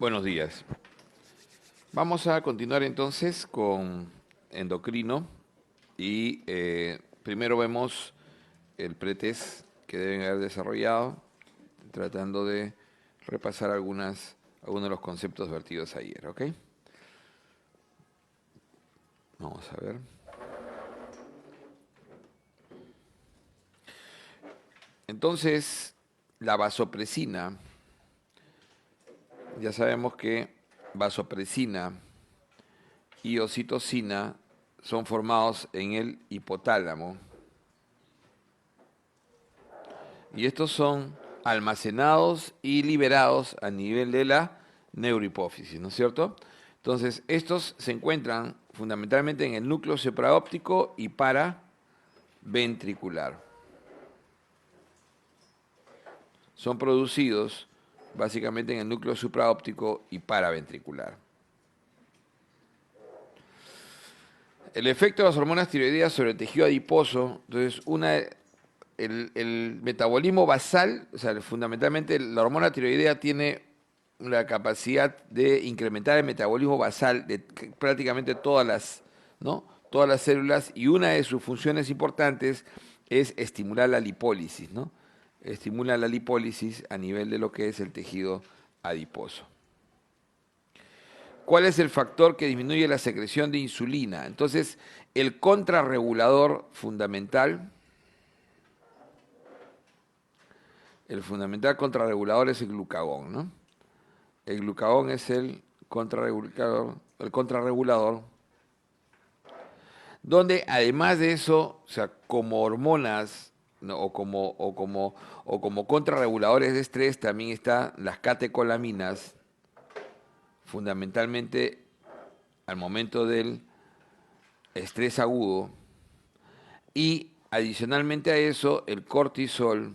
Buenos días. Vamos a continuar entonces con endocrino y primero vemos el pretest que deben haber desarrollado, tratando de repasar algunos de los conceptos vertidos ayer, ¿ok? Vamos a ver. Entonces, la vasopresina, ya sabemos que vasopresina y oxitocina son formados en el hipotálamo. Y estos son almacenados y liberados a nivel de la neurohipófisis, ¿no es cierto? Entonces, estos se encuentran fundamentalmente en el núcleo supraóptico y paraventricular. Son producidos básicamente en el núcleo supraóptico y paraventricular. El efecto de las hormonas tiroideas sobre el tejido adiposo, entonces el metabolismo basal, o sea, fundamentalmente la hormona tiroidea tiene la capacidad de incrementar el metabolismo basal de prácticamente todas las, ¿no? Todas las células, y una de sus funciones importantes es estimular la lipólisis, ¿no? Estimula la lipólisis a nivel de lo que es el tejido adiposo. ¿Cuál es el factor que disminuye la secreción de insulina? Entonces, el contrarregulador fundamental, el fundamental contrarregulador es el glucagón, ¿no? El glucagón es el contrarregulador, donde además de eso, o sea, como hormonas, ¿no? o como contrarreguladores de estrés, también están las catecolaminas, fundamentalmente al momento del estrés agudo, y adicionalmente a eso, el cortisol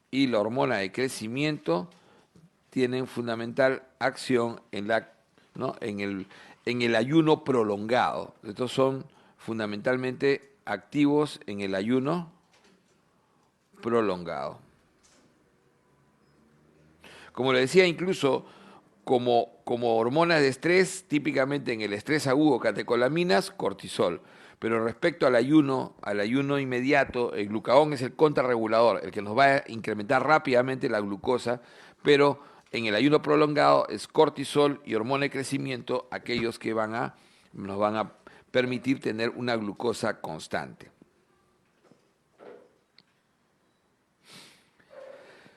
y la hormona de crecimiento tienen fundamental acción ¿no? en el ayuno prolongado. Estos son fundamentalmente activos en el ayuno prolongado. Como le decía, incluso como hormonas de estrés, típicamente en el estrés agudo, catecolaminas, cortisol. Pero respecto al ayuno inmediato, el glucagón es el contrarregulador, el que nos va a incrementar rápidamente la glucosa, pero en el ayuno prolongado es cortisol y hormona de crecimiento aquellos que nos van a permitir tener una glucosa constante.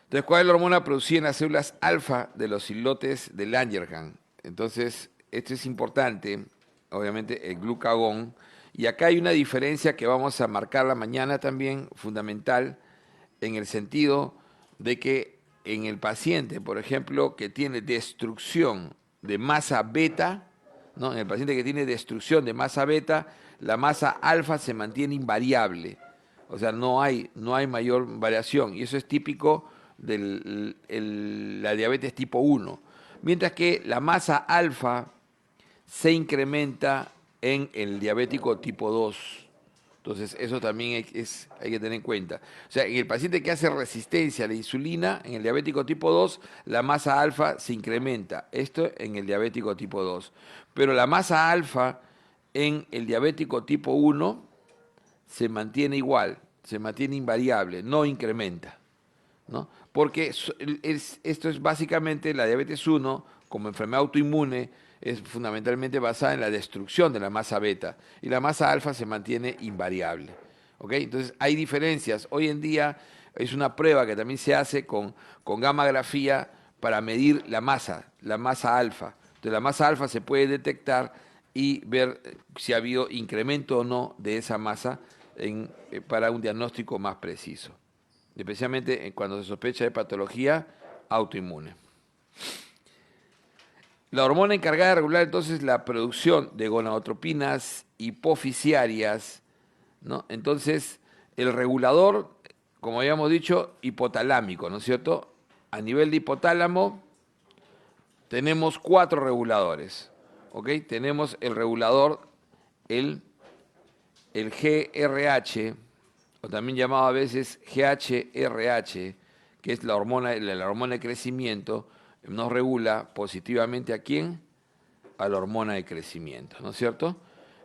Entonces, ¿cuál es la hormona producida en las células alfa de los islotes de Langerhans? Entonces, esto es importante, obviamente, el glucagón. Y acá hay una diferencia que vamos a marcarla mañana también, fundamental, en el sentido de que en el paciente, por ejemplo, que tiene destrucción de masa beta, ¿no? En el paciente que tiene destrucción de masa beta, la masa alfa se mantiene invariable. O sea, no hay mayor variación. Y eso es típico de la diabetes tipo 1. Mientras que la masa alfa se incrementa en el diabético tipo 2. Entonces, eso también hay que tener en cuenta. O sea, en el paciente que hace resistencia a la insulina, en el diabético tipo 2, la masa alfa se incrementa. Esto en el diabético tipo 2. Pero la masa alfa en el diabético tipo 1 se mantiene igual, se mantiene invariable, no incrementa, ¿no? Porque esto es básicamente la diabetes 1 como enfermedad autoinmune, es fundamentalmente basada en la destrucción de la masa beta y la masa alfa se mantiene invariable. ¿Ok? Entonces hay diferencias. Hoy en día es una prueba que también se hace con gammagrafía para medir la masa alfa. Entonces la masa alfa se puede detectar y ver si ha habido incremento o no de esa masa para un diagnóstico más preciso, especialmente cuando se sospecha de patología autoinmune. La hormona encargada de regular entonces la producción de gonadotropinas hipofisiarias, ¿no? Entonces, el regulador, como habíamos dicho, hipotalámico, ¿no es cierto? A nivel de hipotálamo tenemos 4 reguladores, ¿ok? Tenemos el regulador, el GRH, o también llamado a veces GHRH, que es la hormona de crecimiento. nos regula positivamente ¿a quién? A la hormona de crecimiento, ¿no es cierto?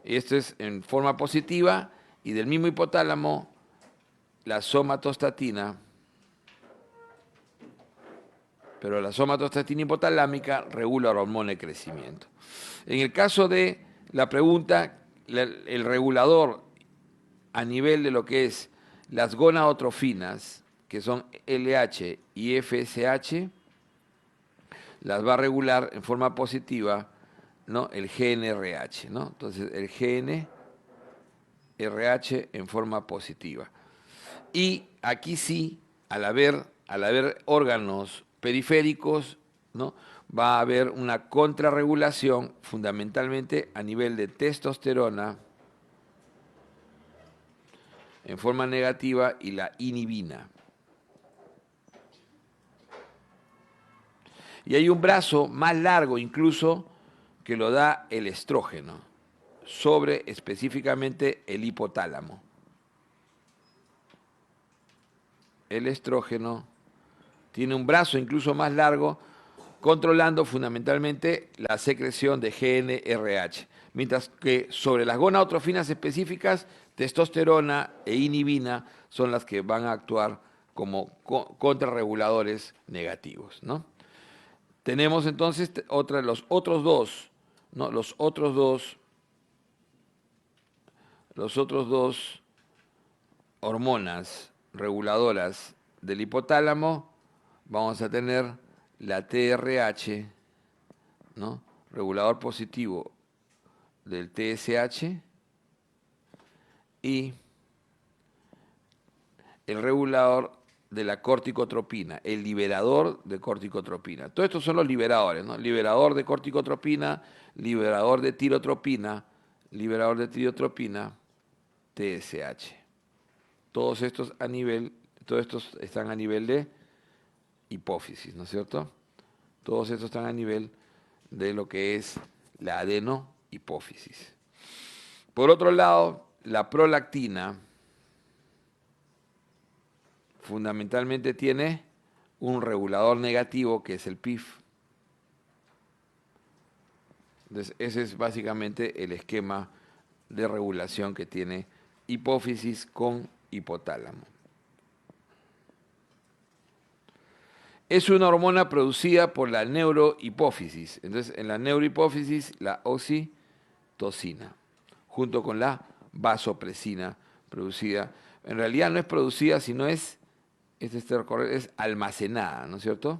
Y esto es en forma positiva y del mismo hipotálamo la somatostatina, pero la somatostatina hipotalámica regula la hormona de crecimiento. En el caso de la pregunta, el regulador a nivel de lo que es las gonadotrofinas, que son LH y FSH, las va a regular en forma positiva, ¿no? El GNRH, ¿no? Entonces, el GNRH en forma positiva. Y aquí sí, al haber órganos periféricos, ¿no? Va a haber una contrarregulación fundamentalmente a nivel de testosterona en forma negativa y la inhibina. Y hay un brazo más largo incluso que lo da el estrógeno sobre específicamente el hipotálamo. El estrógeno tiene un brazo incluso más largo controlando fundamentalmente la secreción de GNRH, mientras que sobre las gonadotrofinas específicas, testosterona e inhibina son las que van a actuar como contrarreguladores negativos, ¿no? Tenemos entonces los otros dos, ¿no? Los otros dos hormonas reguladoras del hipotálamo, vamos a tener la TRH, ¿no? Regulador positivo del TSH y el regulador de la corticotropina, el liberador de corticotropina. Todos estos son los liberadores, ¿no? Liberador de corticotropina, liberador de tirotropina, TSH. Todos estos están a nivel de hipófisis, ¿no es cierto? Todos estos están a nivel de lo que es la adenohipófisis. Por otro lado, la prolactina fundamentalmente tiene un regulador negativo que es el PIF. Entonces, ese es básicamente el esquema de regulación que tiene hipófisis con hipotálamo. Es una hormona producida por la neurohipófisis. Entonces, en la neurohipófisis, la oxitocina, junto con la vasopresina producida. En realidad no es producida, sino es almacenada, ¿no es cierto?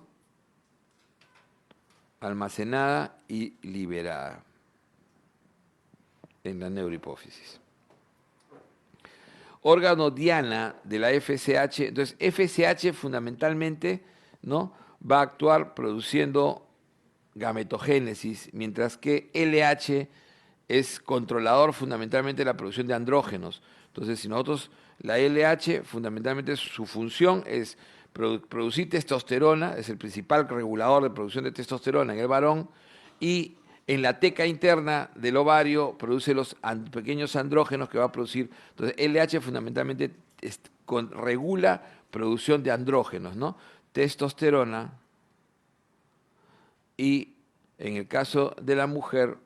Almacenada y liberada en la neurohipófisis. Órgano diana de la FSH. Entonces, FSH fundamentalmente, ¿no? Va a actuar produciendo gametogénesis, mientras que LH es controlador fundamentalmente de la producción de andrógenos. Entonces, si nosotros, la LH, fundamentalmente su función es producir testosterona, es el principal regulador de producción de testosterona en el varón, y en la teca interna del ovario produce los pequeños andrógenos que va a producir. Entonces, LH fundamentalmente regula producción de andrógenos, ¿no? Testosterona y, en el caso de la mujer,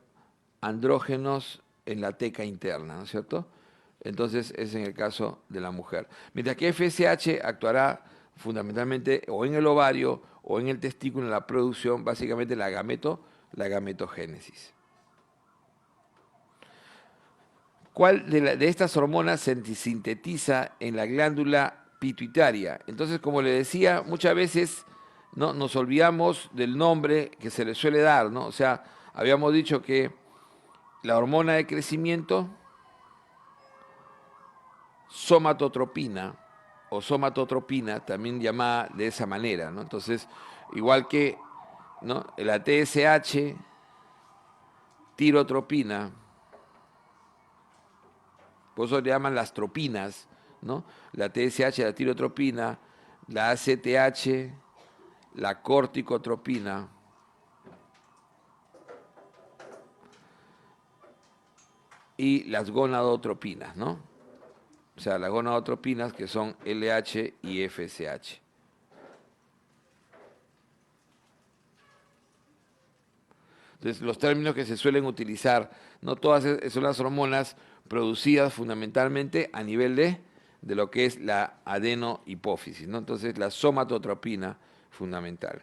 andrógenos en la teca interna, ¿no es cierto? Entonces, es en el caso de la mujer. Mientras que FSH actuará fundamentalmente o en el ovario o en el testículo en la producción, básicamente la gametogénesis. ¿Cuál de estas hormonas se sintetiza en la glándula pituitaria? Entonces, como le decía, muchas veces, ¿no? Nos olvidamos del nombre que se le suele dar, ¿no? O sea, habíamos dicho que la hormona de crecimiento, somatotropina o somatotropina, también llamada de esa manera, ¿no? Entonces, igual que, ¿no? La TSH, tirotropina, por eso le llaman las tropinas, ¿no? La TSH, la tirotropina, la ACTH, la corticotropina. Y las gonadotropinas, ¿no? O sea, las gonadotropinas que son LH y FSH. Entonces, los términos que se suelen utilizar, no todas son las hormonas producidas fundamentalmente a nivel de lo que es la adenohipófisis, ¿no? Entonces, la somatotropina fundamental.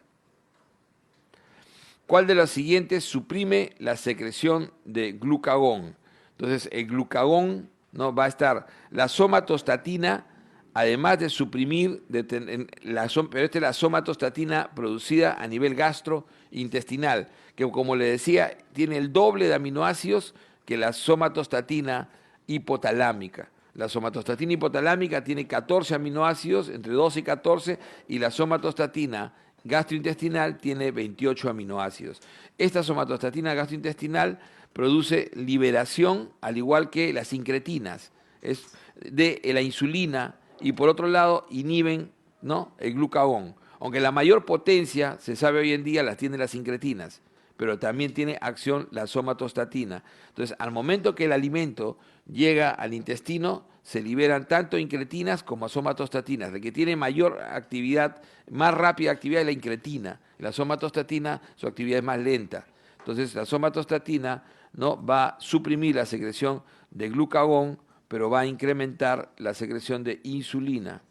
¿Cuál de los siguientes suprime la secreción de glucagón? Entonces, el glucagón, ¿no? Va a estar la somatostatina, además de suprimir, pero esta es la somatostatina producida a nivel gastrointestinal, que como le decía, tiene el doble de aminoácidos que la somatostatina hipotalámica. La somatostatina hipotalámica tiene 14 aminoácidos, entre 12 y 14, y la somatostatina gastrointestinal tiene 28 aminoácidos. Esta somatostatina gastrointestinal produce liberación, al igual que las incretinas, es de la insulina, y por otro lado inhiben, ¿no?, el glucagón. Aunque la mayor potencia, se sabe hoy en día, las tiene las incretinas, pero también tiene acción la somatostatina. Entonces, al momento que el alimento llega al intestino, se liberan tanto incretinas como somatostatinas. El que tiene mayor actividad, más rápida actividad es la incretina. La somatostatina, su actividad es más lenta. Entonces, la somatostatina, ¿no?, va a suprimir la secreción de glucagón, pero va a incrementar la secreción de insulina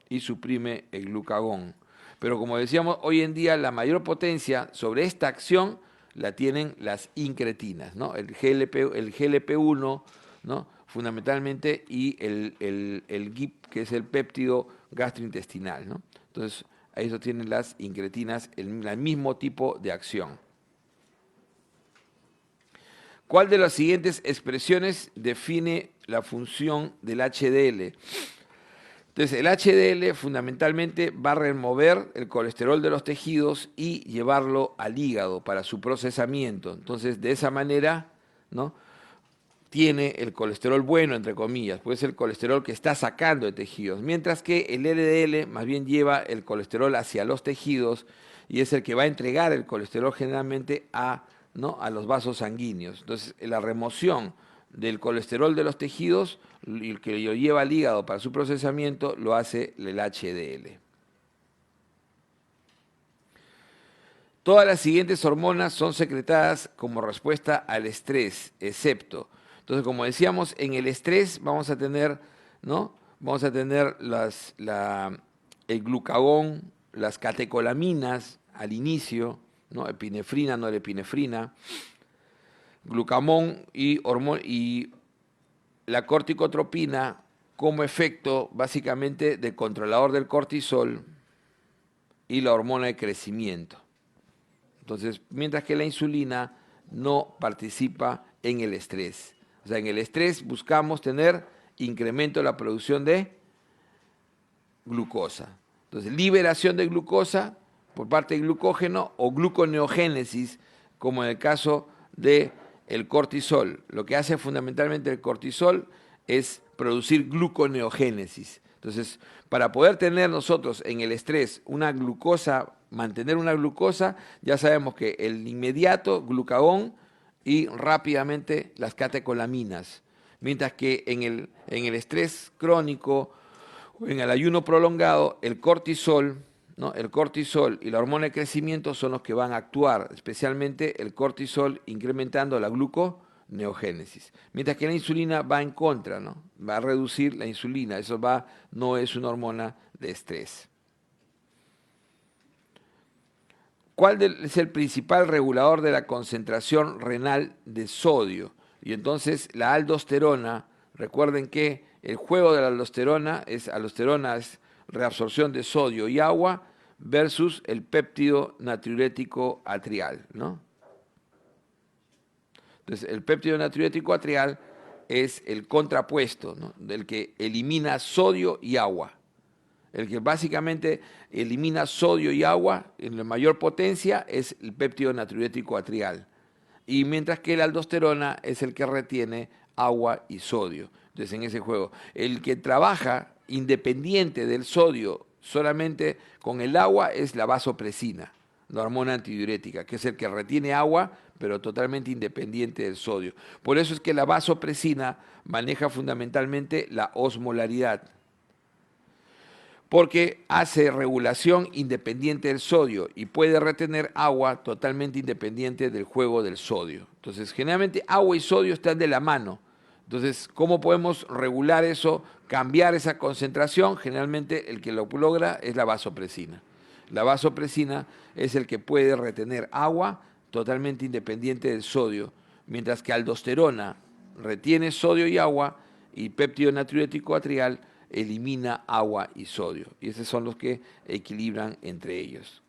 y suprime el glucagón. Pero como decíamos, hoy en día la mayor potencia sobre esta acción la tienen las incretinas, ¿no? El GLP-1, ¿no?, fundamentalmente, y el GIP, que es el péptido gastrointestinal, ¿no? Entonces, a eso tienen las incretinas el mismo tipo de acción. ¿Cuál de las siguientes expresiones define la función del HDL? Entonces, el HDL fundamentalmente va a remover el colesterol de los tejidos y llevarlo al hígado para su procesamiento. Entonces, de esa manera, ¿no?, tiene el colesterol bueno, entre comillas, pues el colesterol que está sacando de tejidos, mientras que el LDL más bien lleva el colesterol hacia los tejidos y es el que va a entregar el colesterol generalmente ¿no?, a los vasos sanguíneos. Entonces, la remoción del colesterol de los tejidos, el que lo lleva al hígado para su procesamiento, lo hace el HDL. Todas las siguientes hormonas son secretadas como respuesta al estrés, excepto. Entonces, como decíamos, en el estrés vamos a tener, ¿no?, vamos a tener el glucagón, las catecolaminas al inicio, ¿no?, epinefrina, norepinefrina, glucamón y la corticotropina como efecto básicamente de controlador del cortisol y la hormona de crecimiento. Entonces, mientras que la insulina no participa en el estrés. O sea, en el estrés buscamos tener incremento de la producción de glucosa. Entonces, liberación de glucosa por parte del glucógeno o gluconeogénesis, como en el caso del cortisol. Lo que hace fundamentalmente el cortisol es producir gluconeogénesis. Entonces, para poder tener nosotros en el estrés una glucosa, mantener una glucosa, ya sabemos que el inmediato, glucagón, y rápidamente las catecolaminas. Mientras que en el estrés crónico o en el ayuno prolongado, el cortisol, ¿no?, el cortisol y la hormona de crecimiento son los que van a actuar, especialmente el cortisol incrementando la gluconeogénesis. Mientras que la insulina va en contra, ¿no?, va a reducir la insulina, eso no es una hormona de estrés. ¿Cuál es el principal regulador de la concentración renal de sodio? Y entonces la aldosterona, recuerden que el juego de la aldosterona es reabsorción de sodio y agua versus el péptido natriurético atrial, ¿no? Entonces, el péptido natriurético atrial es el contrapuesto, ¿no?, del que elimina sodio y agua. El que básicamente elimina sodio y agua en la mayor potencia es el péptido natriurético atrial. Y mientras que la aldosterona es el que retiene agua y sodio. Entonces, en ese juego, el que trabaja independiente del sodio solamente con el agua es la vasopresina, la hormona antidiurética, que es el que retiene agua, pero totalmente independiente del sodio. Por eso es que la vasopresina maneja fundamentalmente la osmolaridad. porque hace regulación independiente del sodio y puede retener agua totalmente independiente del juego del sodio. Entonces, generalmente agua y sodio están de la mano. Entonces, ¿cómo podemos regular eso, cambiar esa concentración? Generalmente el que lo logra es la vasopresina. La vasopresina es el que puede retener agua totalmente independiente del sodio, mientras que aldosterona retiene sodio y agua y péptido natriurético atrial elimina agua y sodio. Y esos son los que equilibran entre ellos.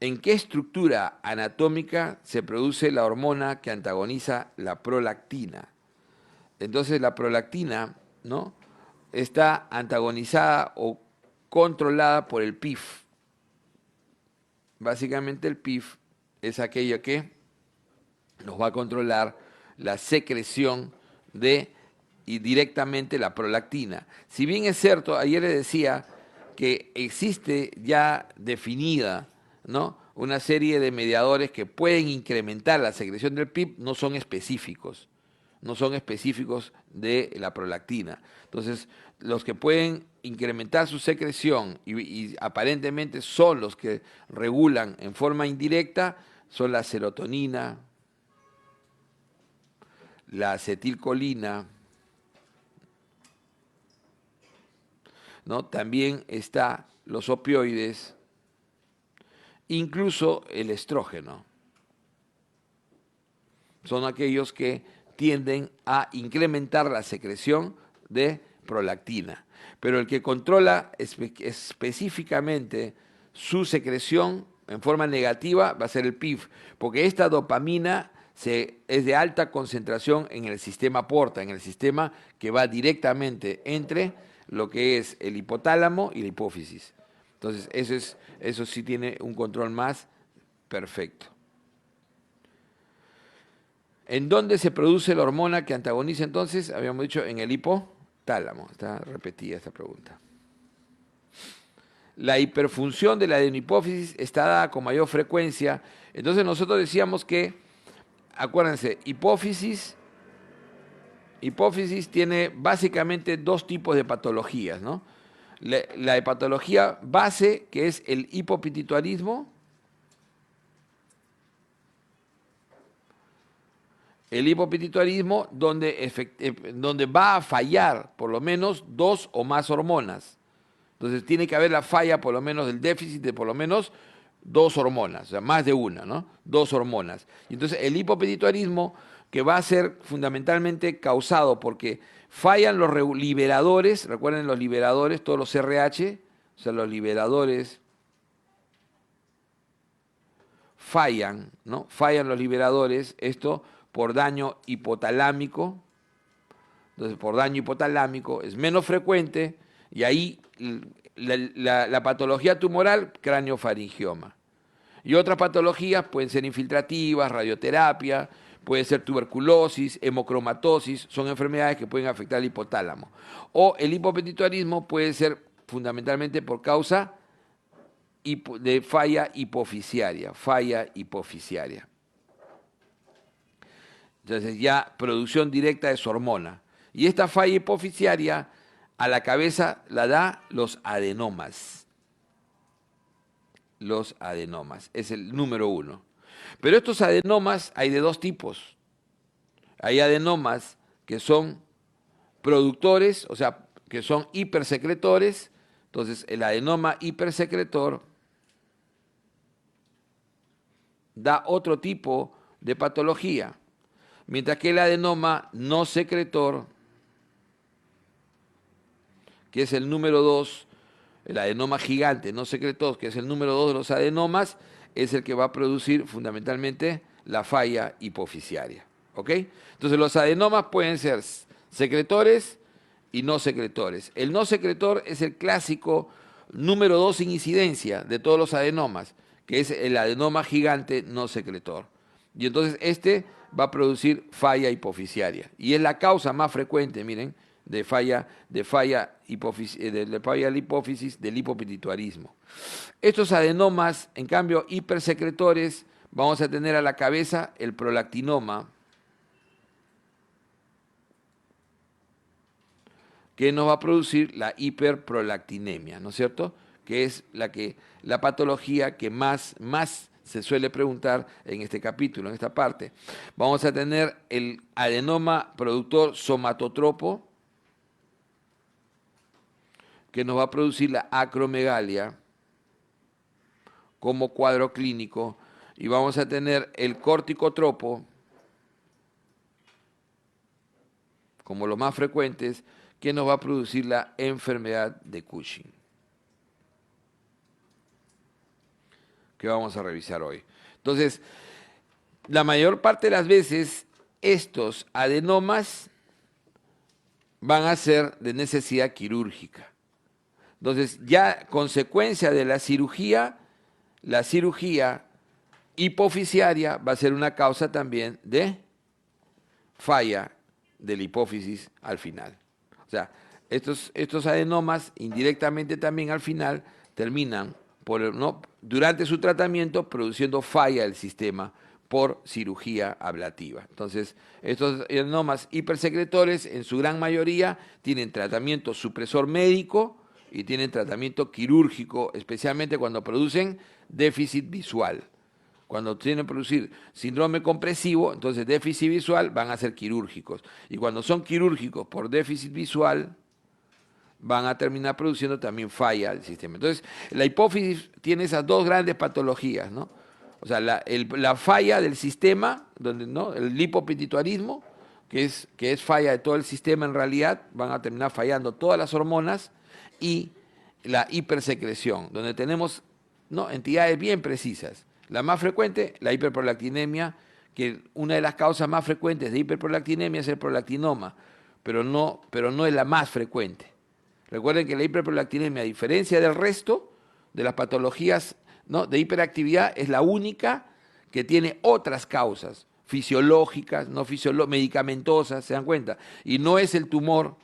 ¿En qué estructura anatómica se produce la hormona que antagoniza la prolactina? Entonces la prolactina, ¿no?, está antagonizada o controlada por el PIF. Básicamente el PIF es aquello que nos va a controlar la secreción y directamente la prolactina. Si bien es cierto, ayer le decía que existe ya definida, ¿no?, una serie de mediadores que pueden incrementar la secreción del PIP, no son específicos de la prolactina. Entonces, los que pueden incrementar su secreción y aparentemente son los que regulan en forma indirecta son la serotonina, la acetilcolina, ¿no? También está los opioides, incluso el estrógeno. Son aquellos que tienden a incrementar la secreción de prolactina. Pero el que controla específicamente su secreción en forma negativa va a ser el PIF, porque esta dopamina es de alta concentración en el sistema porta, en el sistema que va directamente entre lo que es el hipotálamo y la hipófisis. Entonces, eso sí tiene un control más perfecto. ¿En dónde se produce la hormona que antagoniza entonces? Habíamos dicho en el hipotálamo. Está repetida esta pregunta. La hiperfunción de la adenohipófisis está dada con mayor frecuencia. Entonces nosotros decíamos que, acuérdense, hipófisis tiene básicamente dos tipos de patologías, ¿no? La patología base, que es el hipopituitarismo. El hipopituitarismo donde va a fallar por lo menos dos o más hormonas. Entonces tiene que haber la falla por lo menos del déficit de por lo menos dos hormonas, o sea, más de una, ¿no? Dos hormonas. Y entonces el hipopituitarismo, que va a ser fundamentalmente causado porque fallan los liberadores, recuerden los liberadores, todos los RH, o sea, los liberadores fallan, ¿no? Fallan los liberadores, esto por daño hipotalámico. Entonces, por daño hipotalámico es menos frecuente y ahí la patología tumoral, craneofaringioma. Y otras patologías pueden ser infiltrativas, radioterapia, puede ser tuberculosis, hemocromatosis, son enfermedades que pueden afectar al hipotálamo. O el hipopituitarismo puede ser fundamentalmente por causa de falla hipofisiaria. Entonces ya producción directa de su hormona. Y esta falla hipofisiaria a la cabeza la da los adenomas. Los adenomas, es el número 1. Pero estos adenomas hay de dos tipos. Hay adenomas que son productores, o sea, que son hipersecretores. Entonces el adenoma hipersecretor da otro tipo de patología. Mientras que el adenoma no secretor, que es el número 2, el adenoma gigante no secretor, que es el número 2 de los adenomas, es el que va a producir fundamentalmente la falla hipofisiaria. ¿Ok? Entonces los adenomas pueden ser secretores y no secretores. El no secretor es el clásico número 2 sin incidencia de todos los adenomas, que es el adenoma gigante no secretor. Y entonces este va a producir falla hipofisiaria. Y es la causa más frecuente, miren, de falla de la hipófisis, del hipopituitarismo. Estos adenomas, en cambio, hipersecretores, vamos a tener a la cabeza el prolactinoma, que nos va a producir la hiperprolactinemia, ¿no es cierto? Que es la patología que más se suele preguntar en este capítulo, en esta parte. Vamos a tener el adenoma productor somatotropo, que nos va a producir la acromegalia como cuadro clínico, y vamos a tener el corticotropo, como los más frecuentes, que nos va a producir la enfermedad de Cushing, que vamos a revisar hoy. Entonces, la mayor parte de las veces, estos adenomas van a ser de necesidad quirúrgica. Entonces, ya consecuencia de la cirugía hipofisiaria va a ser una causa también de falla de la hipófisis al final. O sea, estos adenomas indirectamente también al final terminan durante su tratamiento produciendo falla del sistema por cirugía ablativa. Entonces, estos adenomas hipersecretores en su gran mayoría tienen tratamiento supresor médico y tienen tratamiento quirúrgico, especialmente cuando producen déficit visual. Cuando tienen que producir síndrome compresivo, entonces déficit visual, van a ser quirúrgicos. Y cuando son quirúrgicos por déficit visual, van a terminar produciendo también falla del sistema. Entonces, la hipófisis tiene esas dos grandes patologías, ¿no? O sea, la falla del sistema, donde, ¿no?, el lipopituitarismo, que es falla de todo el sistema en realidad, van a terminar fallando todas las hormonas, y la hipersecreción, donde tenemos, ¿no?, entidades bien precisas. La más frecuente, la hiperprolactinemia, que una de las causas más frecuentes de hiperprolactinemia es el prolactinoma, pero no es la más frecuente. Recuerden que la hiperprolactinemia, a diferencia del resto de las patologías, ¿no?, de hiperactividad, es la única que tiene otras causas fisiológicas, no medicamentosas, ¿se dan cuenta? Y no es el tumor,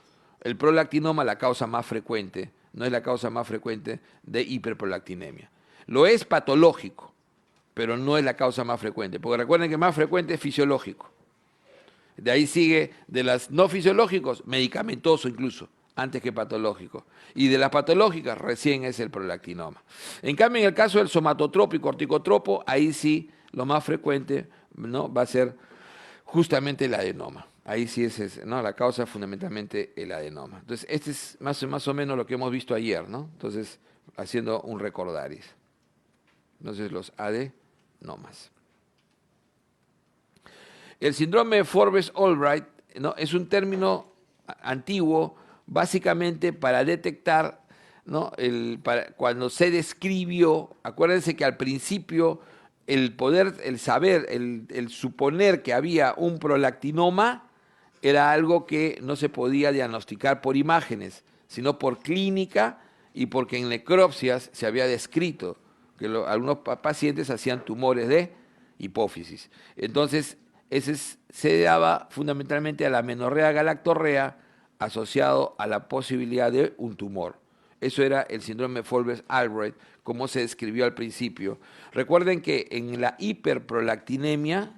el prolactinoma, la causa más frecuente, no es la causa más frecuente de hiperprolactinemia. Lo es patológico, pero no es la causa más frecuente, porque recuerden que más frecuente es fisiológico. De ahí sigue, de las no fisiológicos, medicamentoso incluso, antes que patológico. Y de las patológicas, recién es el prolactinoma. En cambio, en el caso del somatotropo y corticotropo, ahí sí, lo más frecuente, ¿no?, va a ser justamente el adenoma. Ahí sí ¿no?, la causa fundamentalmente el adenoma. Entonces, este es más o menos lo que hemos visto ayer, ¿no? Entonces, haciendo un recordaris. Entonces, los adenomas. El síndrome de Forbes-Albright, ¿no?, es un término antiguo, básicamente para detectar, ¿no?, cuando se describió. Acuérdense que al principio el saber, el suponer que había un prolactinoma era algo que no se podía diagnosticar por imágenes, sino por clínica y porque en necropsias se había descrito que algunos pacientes hacían tumores de hipófisis. Entonces, se daba fundamentalmente a la menorrea galactorrea asociado a la posibilidad de un tumor. Eso era el síndrome de Forbes-Albright, como se describió al principio. Recuerden que en la hiperprolactinemia,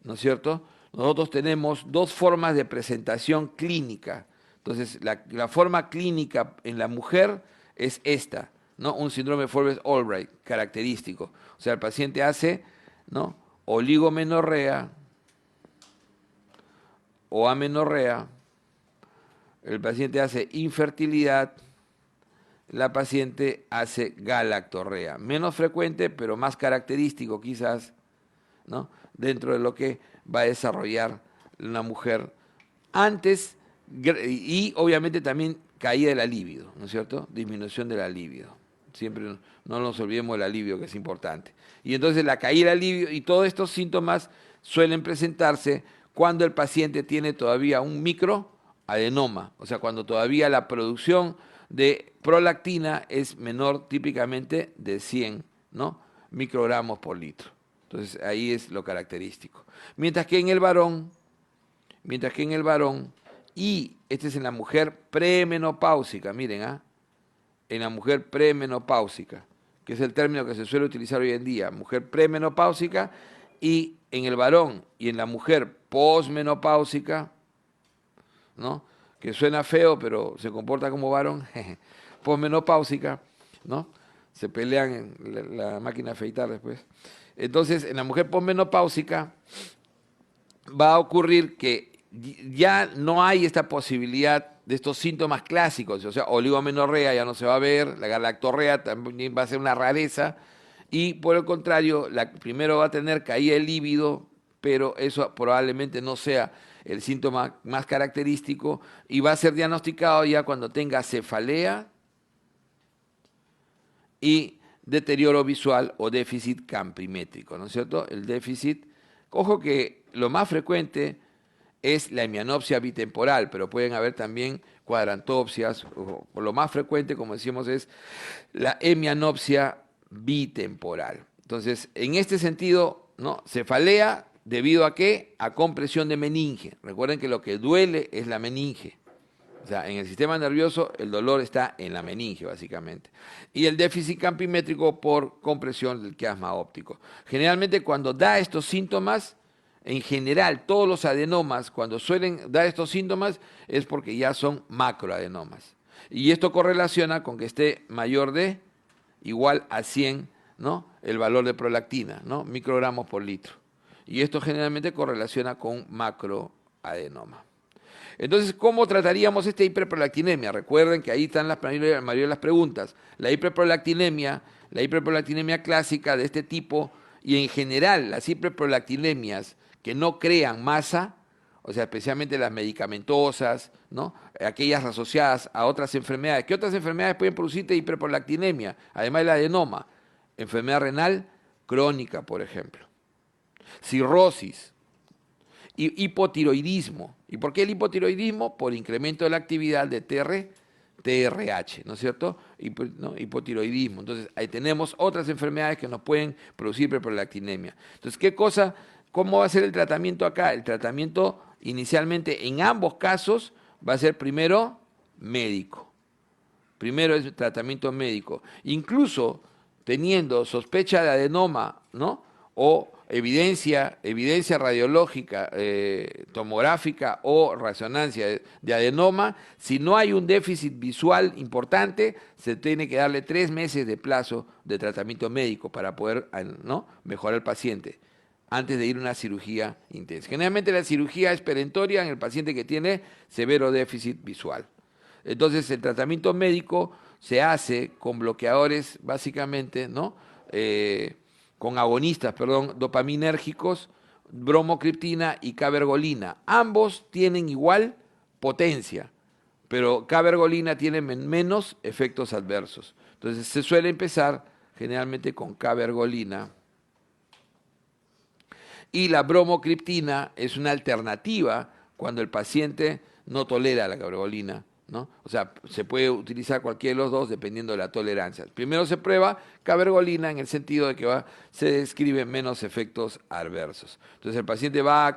¿no es cierto?, nosotros tenemos dos formas de presentación clínica. Entonces, la forma clínica en la mujer es esta, ¿no?, un síndrome de Forbes-Albright característico. O sea, el paciente hace, ¿no?, oligomenorrea o amenorrea, el paciente hace infertilidad, la paciente hace galactorrea. Menos frecuente, pero más característico quizás, ¿no?, dentro de lo que va a desarrollar una mujer antes, y obviamente también caída de la libido, ¿no es cierto?, disminución de la libido. Siempre no nos olvidemos del libido, que es importante. Y entonces la caída del libido y todos estos síntomas suelen presentarse cuando el paciente tiene todavía un microadenoma, o sea, cuando todavía la producción de prolactina es menor típicamente de 100, ¿no?, microgramos por litro. Entonces ahí es lo característico. Mientras que en el varón, y este es en la mujer premenopáusica, miren, en la mujer premenopáusica, que es el término que se suele utilizar hoy en día, mujer premenopáusica, y en el varón y en la mujer posmenopáusica, ¿no? Que suena feo, pero se comporta como varón, posmenopáusica, ¿no? Se pelean en la máquina de afeitar después. Entonces, en la mujer posmenopáusica va a ocurrir que ya no hay esta posibilidad de estos síntomas clásicos, o sea, oligomenorrea ya no se va a ver, la galactorrea también va a ser una rareza, y por el contrario, primero va a tener caída de líbido, pero eso probablemente no sea el síntoma más característico, y va a ser diagnosticado ya cuando tenga cefalea y deterioro visual o déficit campimétrico, ¿no es cierto? El déficit, ojo que lo más frecuente es la hemianopsia bitemporal, pero pueden haber también cuadrantopsias, o lo más frecuente, como decimos, es la hemianopsia bitemporal. Entonces, en este sentido, ¿no? Cefalea, ¿debido a qué? A compresión de meninge. Recuerden que lo que duele es la meninge. O sea, en el sistema nervioso el dolor está en la meninge, básicamente. Y el déficit campimétrico por compresión del quiasma óptico. Generalmente cuando da estos síntomas, en general todos los adenomas, cuando suelen dar estos síntomas, es porque ya son macroadenomas. Y esto correlaciona con que esté mayor de igual a 100, ¿no? El valor de prolactina, ¿no? Microgramos por litro. Y esto generalmente correlaciona con macroadenoma. Entonces, ¿cómo trataríamos esta hiperprolactinemia? Recuerden que ahí están la mayoría de las preguntas. La hiperprolactinemia clásica de este tipo, y en general las hiperprolactinemias que no crean masa, o sea, especialmente las medicamentosas, ¿no? Aquellas asociadas a otras enfermedades. ¿Qué otras enfermedades pueden producirte hiperprolactinemia? Además del adenoma, enfermedad renal crónica, por ejemplo, cirrosis, hipotiroidismo. ¿Y por qué el hipotiroidismo? Por incremento de la actividad de TRH, ¿no es cierto? Hipotiroidismo. Entonces, ahí tenemos otras enfermedades que nos pueden producir hiperprolactinemia. Entonces, ¿cómo va a ser el tratamiento acá? El tratamiento inicialmente en ambos casos va a ser primero médico. Primero es tratamiento médico. Incluso teniendo sospecha de adenoma, ¿no? O evidencia radiológica, tomográfica o resonancia de adenoma, si no hay un déficit visual importante, se tiene que darle 3 meses de plazo de tratamiento médico para poder, ¿no? mejorar al paciente antes de ir a una cirugía intensa. Generalmente la cirugía es perentoria en el paciente que tiene severo déficit visual. Entonces el tratamiento médico se hace con bloqueadores básicamente, ¿no? Con agonistas, dopaminérgicos, bromocriptina y cabergolina. Ambos tienen igual potencia, pero cabergolina tiene menos efectos adversos. Entonces se suele empezar generalmente con cabergolina. Y la bromocriptina es una alternativa cuando el paciente no tolera la cabergolina, ¿no? O sea, se puede utilizar cualquiera de los dos dependiendo de la tolerancia. Primero se prueba cabergolina en el sentido de que se describen menos efectos adversos. Entonces el paciente va a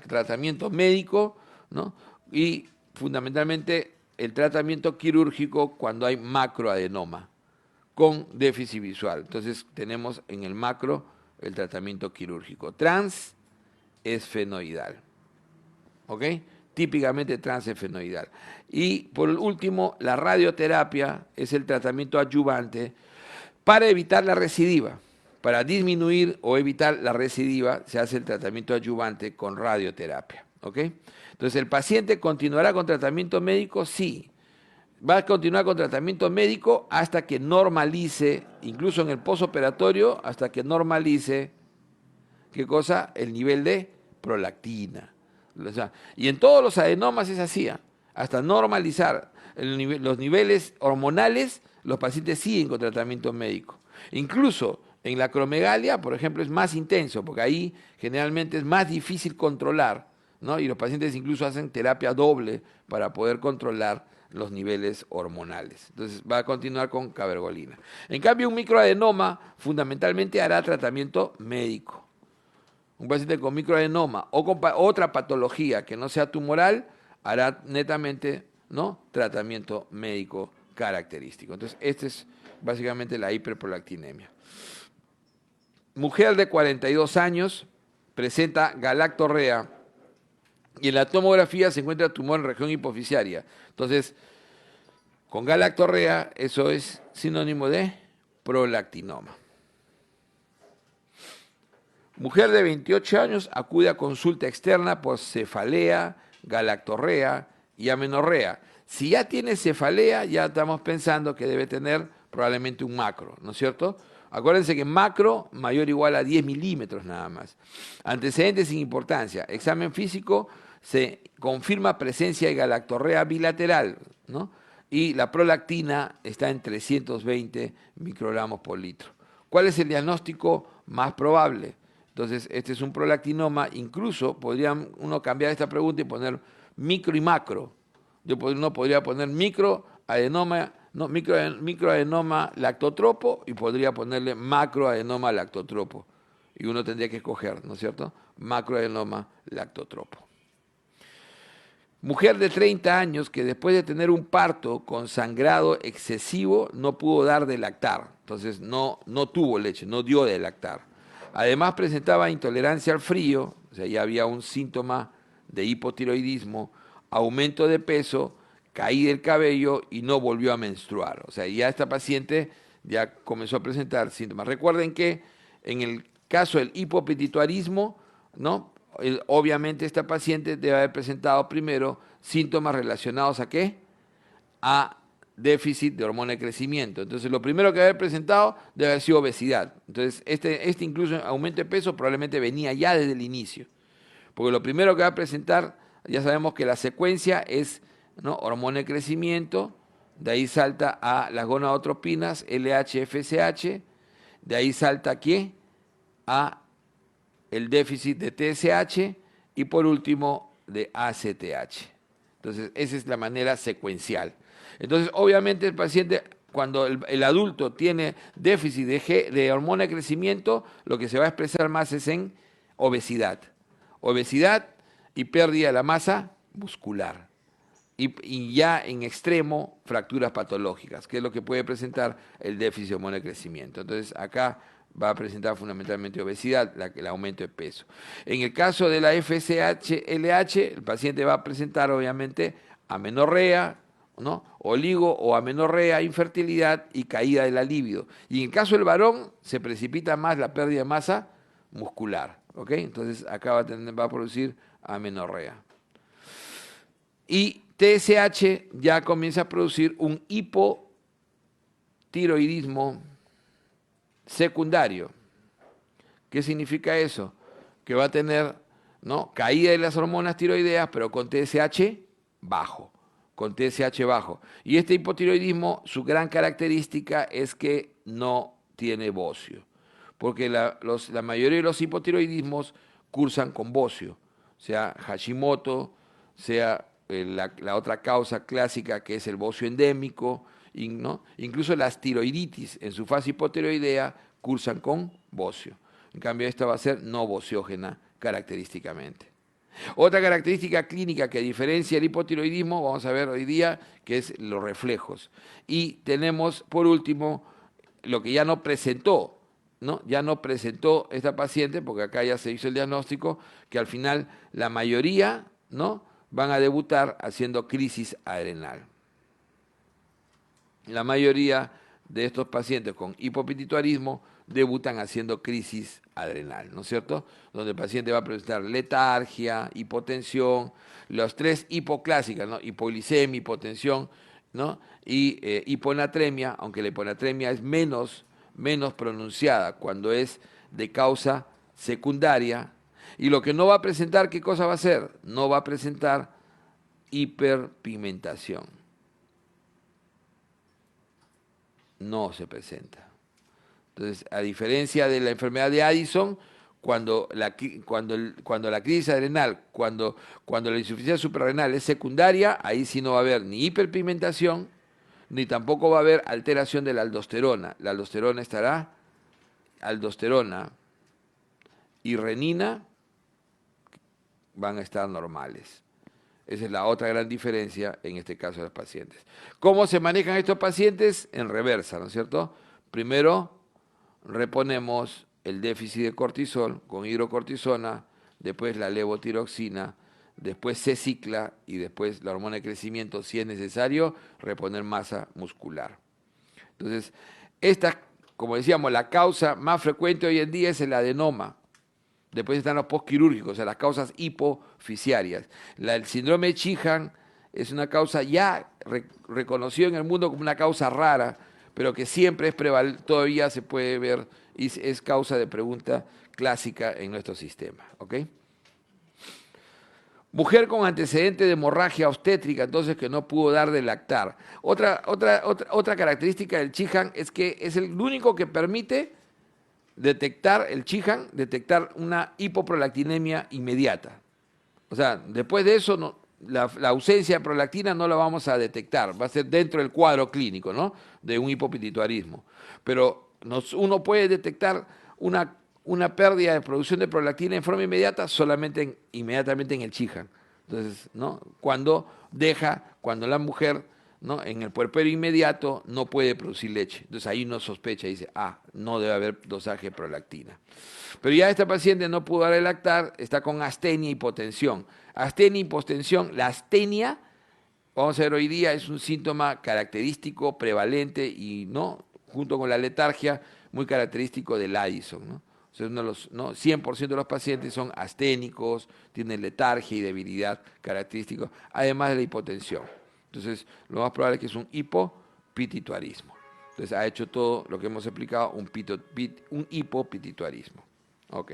tratamiento médico, ¿no? Y fundamentalmente el tratamiento quirúrgico cuando hay macroadenoma con déficit visual. Entonces tenemos en el macro el tratamiento quirúrgico. Transesfenoidal. ¿Ok? Típicamente transesfenoidal. Y por último, la radioterapia es el tratamiento adyuvante para evitar la recidiva. Para disminuir o evitar la recidiva se hace el tratamiento adyuvante con radioterapia. ¿Ok? Entonces, ¿el paciente continuará con tratamiento médico? Sí. Va a continuar con tratamiento médico hasta que normalice, incluso en el posoperatorio, hasta que normalice, ¿qué cosa? El nivel de prolactina. O sea, y en todos los adenomas es así, hasta normalizar los niveles hormonales, los pacientes siguen con tratamiento médico. Incluso en la acromegalia, por ejemplo, es más intenso, porque ahí generalmente es más difícil controlar, ¿no? Y los pacientes incluso hacen terapia doble para poder controlar los niveles hormonales. Entonces va a continuar con cabergolina. En cambio, un microadenoma fundamentalmente hará tratamiento médico. Un paciente con microadenoma o con otra patología que no sea tumoral hará netamente, ¿no? tratamiento médico característico. Entonces, esta es básicamente la hiperprolactinemia. Mujer de 42 años, presenta galactorrea y en la tomografía se encuentra tumor en región hipoficiaria. Entonces, con galactorrea, eso es sinónimo de prolactinoma. Mujer de 28 años acude a consulta externa por cefalea, galactorrea y amenorrea. Si ya tiene cefalea, ya estamos pensando que debe tener probablemente un macro, ¿no es cierto? Acuérdense que macro mayor o igual a 10 milímetros nada más. Antecedentes sin importancia. Examen físico se confirma presencia de galactorrea bilateral, ¿no? Y la prolactina está en 320 microgramos por litro. ¿Cuál es el diagnóstico más probable? Entonces, este es un prolactinoma. Incluso podría uno cambiar esta pregunta y poner micro y macro. Uno podría poner microadenoma, no, microadenoma lactotropo y podría ponerle macroadenoma lactotropo. Y uno tendría que escoger, ¿no es cierto? Macroadenoma lactotropo. Mujer de 30 años que después de tener un parto con sangrado excesivo no pudo dar de lactar. Entonces no tuvo leche, no dio de lactar. Además presentaba intolerancia al frío, o sea, ya había un síntoma de hipotiroidismo, aumento de peso, caída del cabello y no volvió a menstruar. O sea, ya esta paciente ya comenzó a presentar síntomas. Recuerden que en el caso del hipopituitarismo, ¿no? Obviamente esta paciente debe haber presentado primero síntomas relacionados ¿a qué? A déficit de hormona de crecimiento. Entonces, lo primero que debe haber presentado debe haber sido obesidad. Entonces, este incluso aumento de peso probablemente venía ya desde el inicio. Porque lo primero que va a presentar, ya sabemos que la secuencia es, ¿no?, hormona de crecimiento, de ahí salta a las gonadotropinas, LH, FSH, de ahí salta ¿a qué? A el déficit de TSH y por último de ACTH. Entonces, esa es la manera secuencial. Entonces, obviamente el paciente, cuando el adulto tiene déficit de hormona de crecimiento, lo que se va a expresar más es en obesidad. Obesidad y pérdida de la masa muscular. Y ya en extremo, fracturas patológicas, que es lo que puede presentar el déficit de hormona de crecimiento. Entonces, acá va a presentar fundamentalmente obesidad, el aumento de peso. En el caso de la FSH-LH, el paciente va a presentar obviamente amenorrea, ¿no?, oligo o amenorrea, infertilidad y caída de la libido. Y en el caso del varón, se precipita más la pérdida de masa muscular. ¿Ok? Entonces, acá va a producir amenorrea. Y TSH ya comienza a producir un hipotiroidismo secundario. ¿Qué significa eso? Que va a tener, ¿no?, caída de las hormonas tiroideas, pero con TSH bajo. Con TSH bajo. Y este hipotiroidismo, su gran característica es que no tiene bocio. Porque la mayoría de los hipotiroidismos cursan con bocio. Sea Hashimoto, sea la otra causa clásica que es el bocio endémico, ¿no? Incluso las tiroiditis en su fase hipotiroidea cursan con bocio. En cambio, esta va a ser no bociógena característicamente. Otra característica clínica que diferencia el hipotiroidismo, vamos a ver hoy día, que es los reflejos. Y tenemos, por último, lo que ya no presentó, ¿no? Ya no presentó esta paciente, porque acá ya se hizo el diagnóstico, que al final la mayoría, ¿no?, van a debutar haciendo crisis adrenal. La mayoría de estos pacientes con hipopituitarismo debutan haciendo crisis adrenal, ¿no es cierto? Donde el paciente va a presentar letargia, hipotensión, las tres hipoclásicas, ¿no? Hipoglicemia, hipotensión, ¿no? Y hiponatremia, aunque la hiponatremia es menos pronunciada cuando es de causa secundaria. Y lo que no va a presentar, ¿qué cosa va a hacer? No va a presentar hiperpigmentación. No se presenta. Entonces, a diferencia de la enfermedad de Addison, cuando la crisis adrenal, cuando la insuficiencia suprarrenal es secundaria, ahí sí no va a haber ni hiperpigmentación, ni tampoco va a haber alteración de la aldosterona. La aldosterona estará, aldosterona y renina van a estar normales. Esa es la otra gran diferencia en este caso de los pacientes. ¿Cómo se manejan estos pacientes? En reversa, ¿no es cierto? Primero reponemos el déficit de cortisol con hidrocortisona, después la levotiroxina, después se cicla y después la hormona de crecimiento, si es necesario, reponer masa muscular. Entonces, esta, como decíamos, la causa más frecuente hoy en día es el adenoma. Después están los postquirúrgicos, o sea, las causas hipofisiarias. El síndrome de Sheehan es una causa ya reconocida en el mundo como una causa rara, pero que siempre es todavía se puede ver y es causa de pregunta clásica en nuestro sistema. ¿Ok? Mujer con antecedente de hemorragia obstétrica, entonces que no pudo dar de lactar. Otra característica del Sheehan es que es el único que permite detectar el Sheehan, detectar una hipoprolactinemia inmediata. O sea, después de eso, la ausencia de prolactina no la vamos a detectar, va a ser dentro del cuadro clínico, ¿no? De un hipopituitarismo. Pero uno puede detectar una pérdida de producción de prolactina en forma inmediata solamente inmediatamente en el Sheehan. Entonces, ¿no? Cuando la mujer, ¿no? En el puerperio inmediato no puede producir leche. Entonces ahí uno sospecha y dice, no debe haber dosaje de prolactina. Pero ya esta paciente no pudo dar el lactar, está con astenia y hipotensión. Astenia y hipotensión, la astenia, vamos a ver hoy día, es un síntoma característico, prevalente y, ¿no? Junto con la letargia, muy característico del Addison, ¿no? O sea, 100% de los pacientes son asténicos, tienen letargia y debilidad característicos, además de la hipotensión. Entonces, lo más probable es que es un hipopituitarismo. Entonces, ha hecho todo lo que hemos explicado, un hipopituitarismo. Ok.